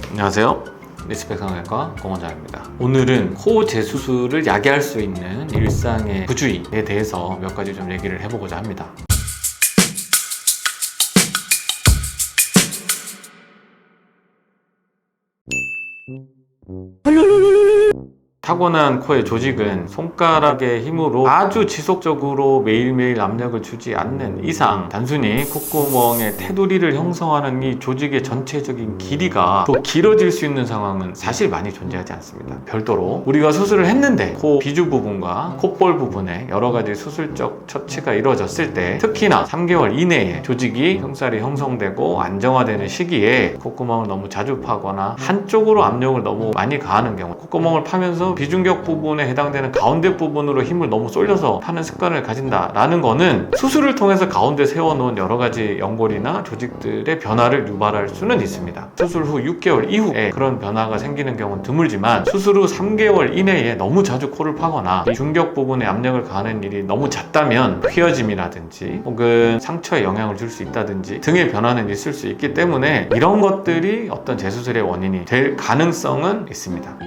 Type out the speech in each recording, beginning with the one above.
안녕하세요. 리스펙 성형외과 공원장입니다. 오늘은 코 재수술을 야기할 수 있는 일상의 부주의에 대해서 몇 가지 좀 얘기를 해보고자 합니다. 타고난 코의 조직은 손가락의 힘으로 아주 지속적으로 매일매일 압력을 주지 않는 이상 단순히 콧구멍에 테두리를 형성하는 이 조직의 전체적인 길이가 더 길어질 수 있는 상황은 사실 많이 존재하지 않습니다. 별도로 우리가 수술을 했는데 코 비주 부분과 콧볼 부분에 여러 가지 수술적 처치가 이루어졌을 때 특히나 3개월 이내에 조직이 흉살이 형성되고 안정화되는 시기에 콧구멍을 너무 자주 파거나 한쪽으로 압력을 너무 많이 가하는 경우, 콧구멍을 파면서 비중격 부분에 해당되는 가운데 부분으로 힘을 너무 쏠려서 파는 습관을 가진다라는 거는 수술을 통해서 가운데 세워놓은 여러 가지 연골이나 조직들의 변화를 유발할 수는 있습니다. 수술 후 6개월 이후에 그런 변화가 생기는 경우는 드물지만 수술 후 3개월 이내에 너무 자주 코를 파거나 중격 부분에 압력을 가하는 일이 너무 잦다면 휘어짐이라든지 혹은 상처에 영향을 줄 수 있다든지 등의 변화는 있을 수 있기 때문에 이런 것들이 어떤 재수술의 원인이 될 가능성은 있습니다.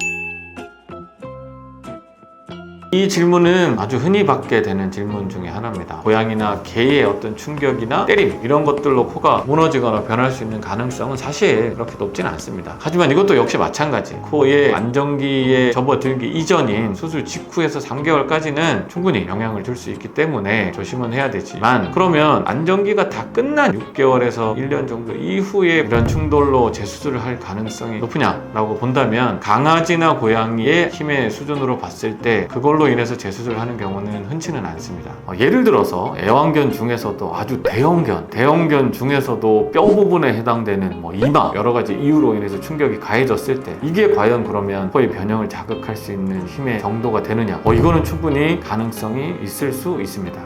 이 질문은 아주 흔히 받게 되는 질문 중에 하나입니다. 고양이나 개의 어떤 충격이나 때림 이런 것들로 코가 무너지거나 변할 수 있는 가능성은 사실 그렇게 높지는 않습니다. 하지만 이것도 역시 마찬가지, 코의 안정기에 접어들기 이전인 수술 직후에서 3개월까지는 충분히 영향을 줄 수 있기 때문에 조심은 해야 되지만, 그러면 안정기가 다 끝난 6개월에서 1년 정도 이후에 이런 충돌로 재수술을 할 가능성이 높으냐라고 본다면 강아지나 고양이의 힘의 수준으로 봤을 때 그걸로 인해서 재수술을 하는 경우는 흔치는 않습니다. 예를 들어서 애완견 중에서도 아주 대형견 중에서도 뼈 부분에 해당되는 이마 여러 가지 이유로 인해서 충격이 가해졌을 때 이게 과연 그러면 코의 변형을 자극할 수 있는 힘의 정도가 되느냐, 이거는 충분히 가능성이 있을 수 있습니다.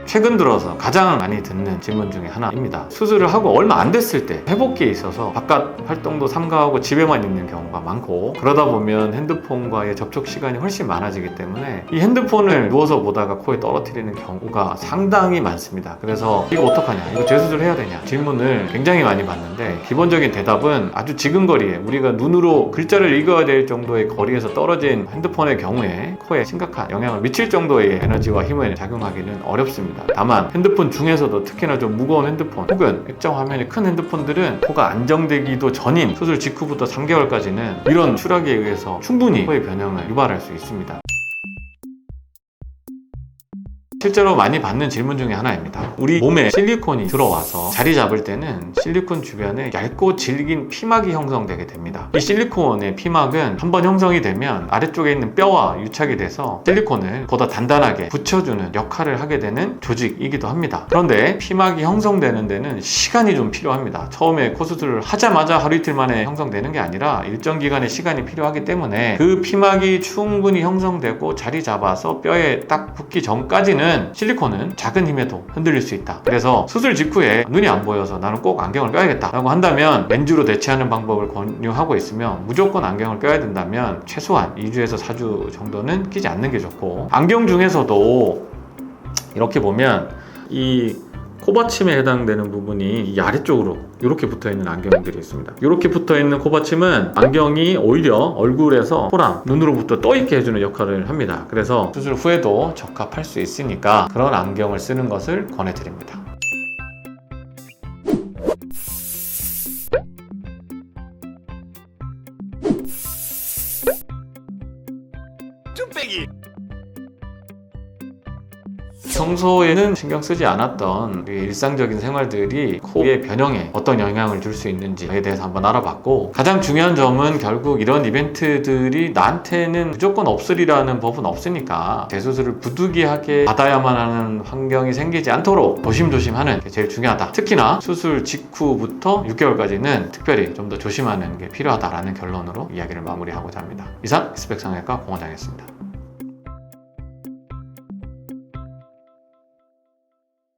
최근 들어서 가장 많이 듣는 질문 중에 하나입니다. 수술을 하고 얼마 안 됐을 때 회복기에 있어서 바깥 활동도 삼가하고 집에만 있는 경우가 많고, 그러다 보면 핸드폰과의 접촉 시간이 훨씬 많아지기 때문에 이 핸드폰을 누워서 보다가 코에 떨어뜨리는 경우가 상당히 많습니다. 그래서 이거 어떡하냐, 이거 재수술 해야 되냐 질문을 굉장히 많이 받는데, 기본적인 대답은 아주 지근거리에 우리가 눈으로 글자를 읽어야 될 정도의 거리에서 떨어진 핸드폰의 경우에 코에 심각한 영향을 미칠 정도의 에너지와 힘을 작용하기는 어렵습니다. 다만 핸드폰 중에서도 특히나 좀 무거운 핸드폰 혹은 액정 화면이 큰 핸드폰들은 코가 안정되기도 전인 수술 직후부터 3개월까지는 이런 추락에 의해서 충분히 코의 변형을 유발할 수 있습니다. 실제로 많이 받는 질문 중에 하나입니다. 우리 몸에 실리콘이 들어와서 자리 잡을 때는 실리콘 주변에 얇고 질긴 피막이 형성되게 됩니다. 이 실리콘의 피막은 한번 형성이 되면 아래쪽에 있는 뼈와 유착이 돼서 실리콘을 보다 단단하게 붙여주는 역할을 하게 되는 조직이기도 합니다. 그런데 피막이 형성되는 데는 시간이 좀 필요합니다. 처음에 코 수술을 하자마자 하루 이틀 만에 형성되는 게 아니라 일정 기간의 시간이 필요하기 때문에 그 피막이 충분히 형성되고 자리 잡아서 뼈에 딱 붙기 전까지는 실리콘은 작은 힘에도 흔들릴 수 있다. 그래서 수술 직후에 눈이 안 보여서 나는 꼭 안경을 껴야겠다 라고 한다면 렌즈로 대체하는 방법을 권유하고 있으며, 무조건 안경을 껴야 된다면 최소한 2주에서 4주 정도는 끼지 않는 게 좋고, 안경 중에서도 이렇게 보면 이 코받침에 해당되는 부분이 이 아래쪽으로 이렇게 붙어있는 안경들이 있습니다. 이렇게 붙어있는 코받침은 안경이 오히려 얼굴에서 코랑 눈으로부터 떠있게 해주는 역할을 합니다. 그래서 수술 후에도 적합할 수 있으니까 그런 안경을 쓰는 것을 권해드립니다. 평소에는 신경 쓰지 않았던 일상적인 생활들이 코의 변형에 어떤 영향을 줄 수 있는지에 대해서 한번 알아봤고, 가장 중요한 점은 결국 이런 이벤트들이 나한테는 무조건 없으리라는 법은 없으니까 재수술을 부득이하게 받아야만 하는 환경이 생기지 않도록 조심조심하는 게 제일 중요하다. 특히나 수술 직후부터 6개월까지는 특별히 좀 더 조심하는 게 필요하다라는 결론으로 이야기를 마무리하고자 합니다. 이상 리스펙 성형외과 공원장이었습니다.